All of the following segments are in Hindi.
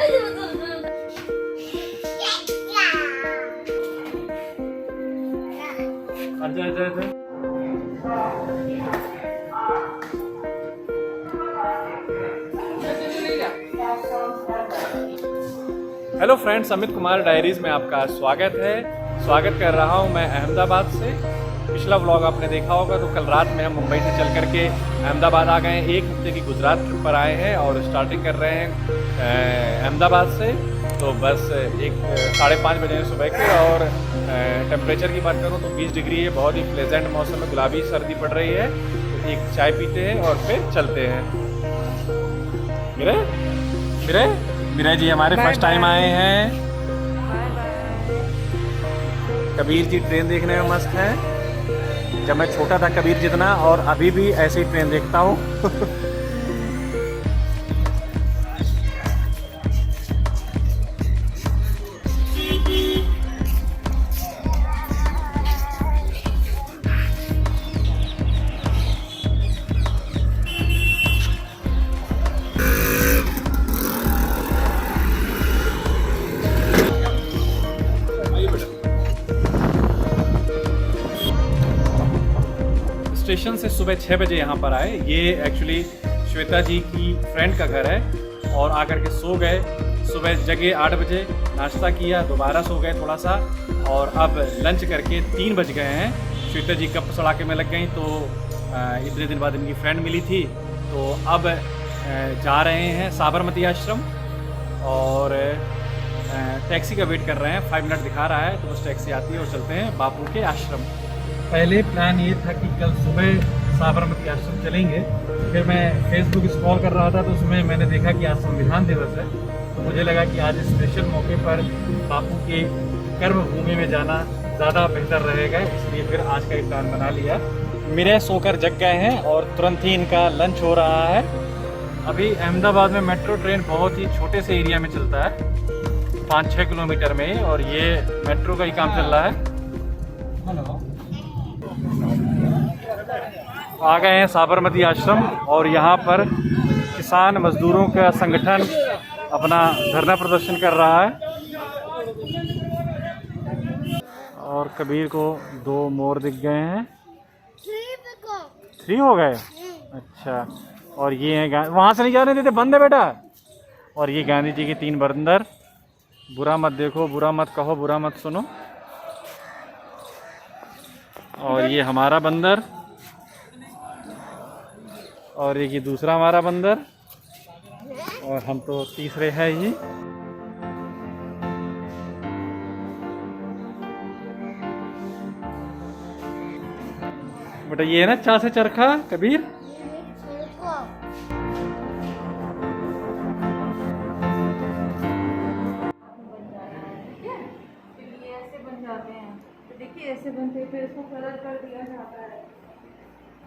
अच्छा अच्छा अच्छा। Hello friends, Amit Kumar diaries में आपका स्वागत है। स्वागत कर रहा हूं मैं अहमदाबाद से। पिछला व्लॉग आपने देखा होगा, तो कल रात में हम मुंबई से चल करके अहमदाबाद आ गए। एक हफ्ते की गुजरात ट्रिप पर आए हैं और स्टार्टिंग कर रहे हैं अहमदाबाद से। तो बस 5:30 बजे सुबह के। और टेम्परेचर की बात करूं तो 20 डिग्री है। बहुत ही प्लेजेंट मौसम है, गुलाबी सर्दी पड़ रही है। तो एक चाय पीते हैं और फिर चलते हैं। मिरे जी हमारे फर्स्ट टाइम आए हैं। कबीर जी ट्रेन देखने में मस्त है। जब मैं छोटा था कबीर जितना, और अभी भी ऐसे ही ट्रेन देखता हूँ। स्टेशन से सुबह 6 बजे यहाँ पर आए। ये एक्चुअली श्वेता जी की फ्रेंड का घर है। और आकर के सो गए। सुबह जगे 8 बजे, नाश्ता किया, दोबारा सो गए थोड़ा सा। और अब लंच करके 3 बज गए हैं। श्वेता जी कप सड़ाके में लग गई। तो इतने दिन बाद इनकी फ्रेंड मिली थी। तो अब जा रहे हैं साबरमती आश्रम। और टैक्सी का वेट कर रहे हैं। 5 मिनट दिखा रहा है, तो बस टैक्सी आती है और चलते हैं बापू के आश्रम। पहले प्लान ये था कि कल सुबह साबरमती आश्रम चलेंगे। फिर मैं फेसबुक स्क्रॉल कर रहा था, तो उसमें मैंने देखा कि आज संविधान दिवस है। तो मुझे लगा कि आज स्पेशल मौके पर बापू के कर्मभूमि में जाना ज़्यादा बेहतर रहेगा। इसलिए फिर आज का प्लान बना लिया। मेरे सोकर जग गए हैं और तुरंत ही इनका लंच हो रहा है। अभी अहमदाबाद में मेट्रो ट्रेन बहुत ही छोटे से एरिया में चलता है, 5-6 किलोमीटर में। और ये मेट्रो का ही काम चल रहा है। आ गए हैं साबरमती आश्रम। और यहाँ पर किसान मजदूरों का संगठन अपना धरना प्रदर्शन कर रहा है। और कबीर को 2 मोर दिख गए हैं। 3 हो गए? अच्छा। और ये हैं, वहाँ से नहीं जाने देते, बंद है बेटा। और ये गांधी जी के 3 बंदर। बुरा मत देखो, बुरा मत कहो, बुरा मत सुनो। और ये हमारा बंदर। और ये दूसरा हमारा बंदर। और हम तो तीसरे हैं ही। बेटा ये है ना चा से चरखा कबीर। देखिए ऐसे बनते, फिर इसको कलर कर दिया जाता है।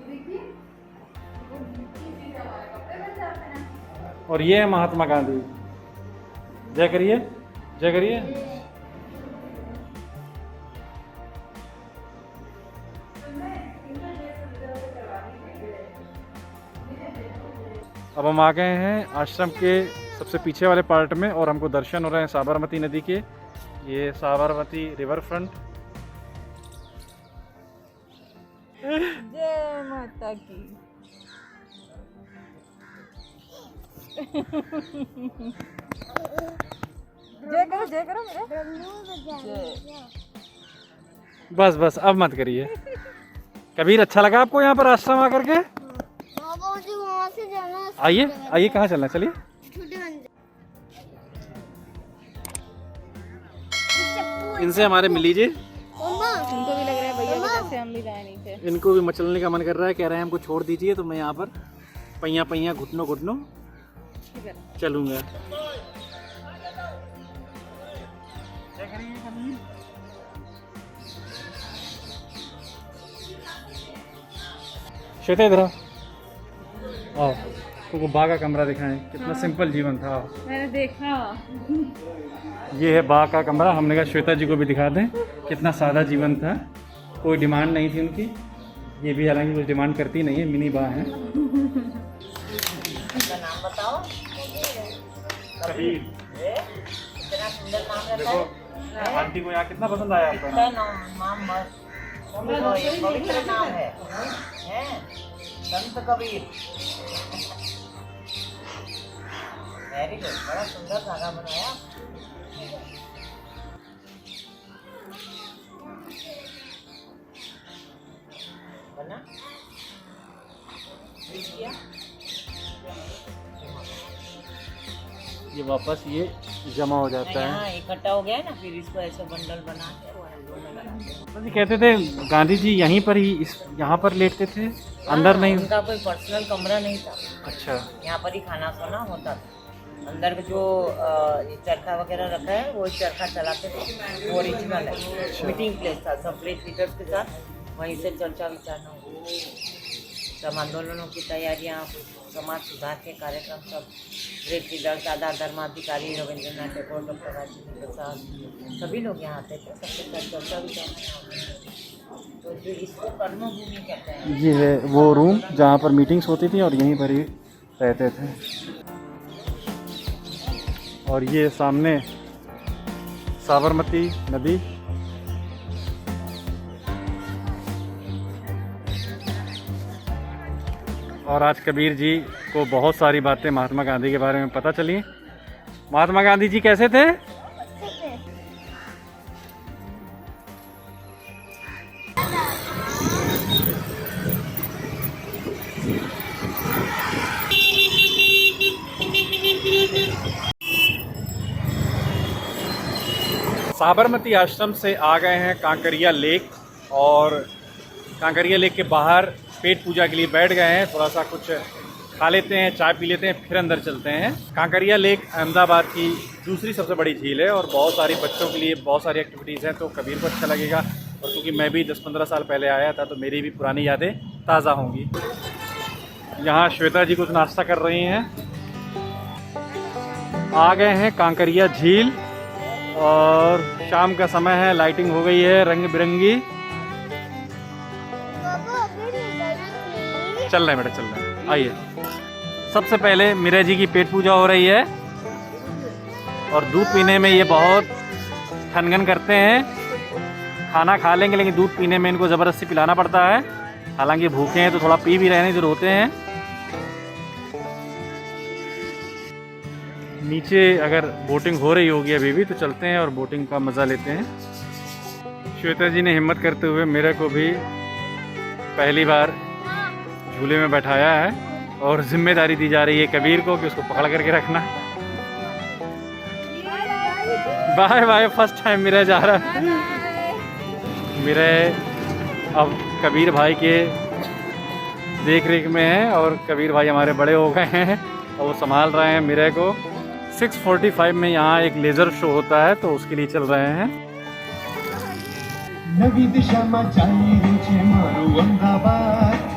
देखिए कपड़े बन जाते हैं। और ये है महात्मा गांधी। जय करिए, जय करिए। अब हम आ गए हैं आश्रम के सबसे पीछे वाले पार्ट में। और हमको दर्शन हो रहे हैं साबरमती नदी के। ये साबरमती रिवर फ्रंट। जय माता की। जय करो मेरे। बस बस अब मत करिए। कबीर अच्छा लगा आपको यहाँ पर आश्रम आकर के? आइए आइए, कहाँ चलना है, चलिए। इनसे हमारे मिल लीजिए। इनको भी लग रहा है भैया कि जैसे हम भी जाए नीचे। इनको भी मचलने का मन कर रहा है। कह रहे हैं हमको छोड़ दीजिए, तो मैं यहाँ पर पैया पैया घुटनों घुटनों चलूँगा। श्वेता इधर आओ, तुमको बा का कमरा दिखाएं। कितना सिंपल जीवन था। मैंने देखा। ये है बा का कमरा। हमने कहा श्वेता जी को भी दिखा दें। कितना सादा जीवन था, कोई डिमांड नहीं थी उनकी। ये भी हालांकि कुछ डिमांड करती नहीं है, मिनी बा है। नाम बताओ। कबीर। इतना सुंदर नाम रहता देखो है। आंटी को यहाँ कितना पसंद आया आपका इतना नाम। नाम पवित्र नाम है, संत कबीर। वेरी गुड, बड़ा सुंदर धागा बनाया। बना ये वापस ये जमा हो जाता है। यहाँ इकट्ठा हो गया है ना, फिर इसको ऐसे बंडल बना के वो हैंडल में लगाते हैं। कहते थे गांधी जी यहीं पर ही यहाँ पर लेटते थे, अंदर नहीं। उनका कोई पर्सनल कमरा नहीं था। अच्छा। यहाँ पर ही खाना सोना होता था। अंदर जो ये चरखा वगैरह रखा है वो चरखा चलाते थे, वो ओरिजिनल है। मीटिंग प्लेस था, सब प्लेस लीडर्स के साथ वहीं से चर्चा विचारना हुआ। सब आंदोलनों की तैयारियाँ, समाज सुधार के कार्यक्रम, सब ग्रेट लीडर्स, आधा धर्माधिकारी, रविंद्रनाथ टैगोर, डॉक्टर राजेंद्र प्रसाद, सभी लोग यहाँ आते थे, सबके साथ चर्चा विचारना। तो जो इसको कर्मभूमि कहते हैं। ये है वो रूम जहाँ पर मीटिंग्स होती थी और यहीं पर ही रहते थे। और ये सामने साबरमती नदी। और आज कबीर जी को बहुत सारी बातें महात्मा गांधी के बारे में पता चली। महात्मा गांधी जी कैसे थे? साबरमती आश्रम से आ गए हैं कांकरिया लेक, और कांकरिया लेक के बाहर पेट पूजा के लिए बैठ गए हैं। थोड़ा सा कुछ खा लेते हैं, चाय पी लेते हैं, फिर अंदर चलते हैं। कांकरिया लेक अहमदाबाद की दूसरी सबसे बड़ी झील है और बहुत सारी बच्चों के लिए बहुत सारी एक्टिविटीज़ हैं, तो कबीर को अच्छा लगेगा। और क्योंकि मैं भी 10-15 साल पहले आया था तो मेरी भी पुरानी यादें ताज़ा होंगी। यहाँ श्वेता जी कुछ नाश्ता कर रही हैं। आ गए हैं कांकरिया झील और शाम का समय है, लाइटिंग हो गई है रंग बिरंगी। चल रहे हैं बेटा, चल रहे हैं, आइए। सबसे पहले मीरा जी की पेट पूजा हो रही है और दूध पीने में ये बहुत ठनगन करते हैं। खाना खा लेंगे लेकिन दूध पीने में इनको ज़बरदस्ती पिलाना पड़ता है। हालांकि भूखे हैं तो थोड़ा पी भी रहे हैं, जो रोते हैं। नीचे अगर बोटिंग हो रही होगी अभी भी तो चलते हैं और बोटिंग का मज़ा लेते हैं। श्वेता जी ने हिम्मत करते हुए मेरे को भी पहली बार झूले में बैठाया है और जिम्मेदारी दी जा रही है कबीर को कि उसको पकड़ करके रखना। बाय बाय, फर्स्ट टाइम मेरा जा रहा है। मेरे अब कबीर भाई के देख रेख में है और कबीर भाई हमारे बड़े हो गए हैं और वो संभाल रहे हैं मेरे को। 6:45 में यहाँ एक लेज़र शो होता है तो उसके लिए चल रहे हैं। नवी दिशा में चाली रीचे मारू अहमदाबाद।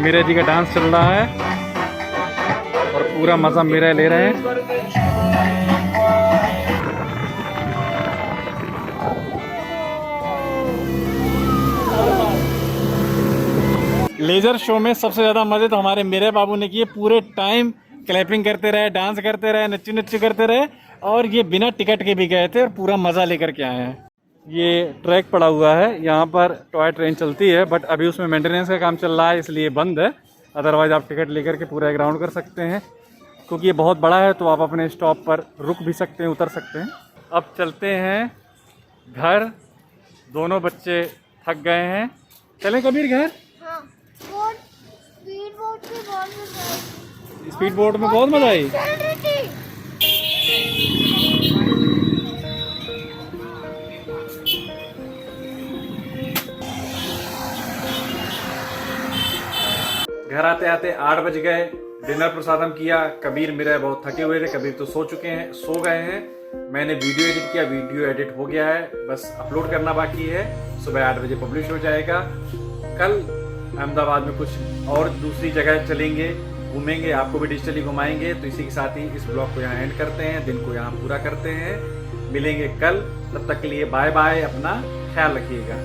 मीरा जी का डांस चल रहा है और पूरा मज़ा मीरा ले रहे हैं। लेज़र शो में सबसे ज़्यादा मज़े तो हमारे मेरे बाबू ने किए। पूरे टाइम क्लैपिंग करते रहे, डांस करते रहे, नच्चू करते रहे और ये बिना टिकट के भी गए थे और पूरा मज़ा लेकर के आए हैं। ये ट्रैक पड़ा हुआ है, यहाँ पर टॉय ट्रेन चलती है बट अभी उसमें मेंटेनेंस का काम चल रहा है इसलिए बंद है। अदरवाइज़ आप टिकट लेकर के पूरा ग्राउंड कर सकते हैं। क्योंकि ये बहुत बड़ा है तो आप अपने स्टॉप पर रुक भी सकते हैं, उतर सकते हैं। अब चलते हैं घर। दोनों बच्चे थक गए हैं। चलें कबीर घर? हाँ, स्पीड बोट की बहुत मजा आई। स्पीड बोट में बहुत मज़ा आई। चल रही थी। घर आते आते 8 बज गए। डिनर प्रसादम किया। कबीर मेरे बहुत थके हुए थे, कबीर तो सो गए हैं। मैंने वीडियो एडिट किया, वीडियो एडिट हो गया है, बस अपलोड करना बाकी है। सुबह 8 बजे पब्लिश हो जाएगा। कल अहमदाबाद में कुछ और दूसरी जगह चलेंगे, घूमेंगे, आपको भी डिजिटली घुमाएंगे। तो इसी के साथ ही इस ब्लॉग को यहाँ एंड करते हैं, दिन को यहाँ पूरा करते हैं। मिलेंगे कल, तब तक के लिए बाय बाय, अपना ख्याल रखिएगा।